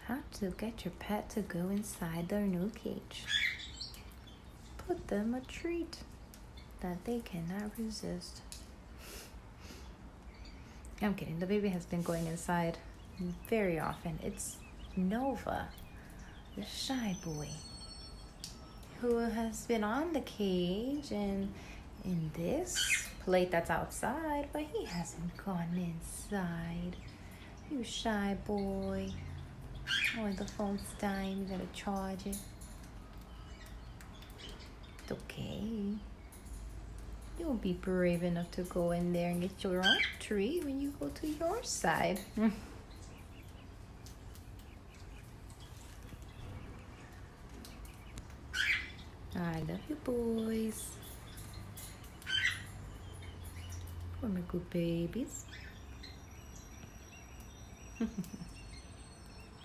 How to get your pet to go inside their new cage. Put them a treat that they cannot resist. I'm kidding. The baby has been going inside very often. It's Nova, the shy boy, who has been on the cage and in this plate that's outside, but he hasn't gone inside. You shy boy. Oh, the phone's dying. You gotta charge it. It's okay. You'll be brave enough to go in there and get your own treat when you go to your side. I love you, boys. Oh, my good babies.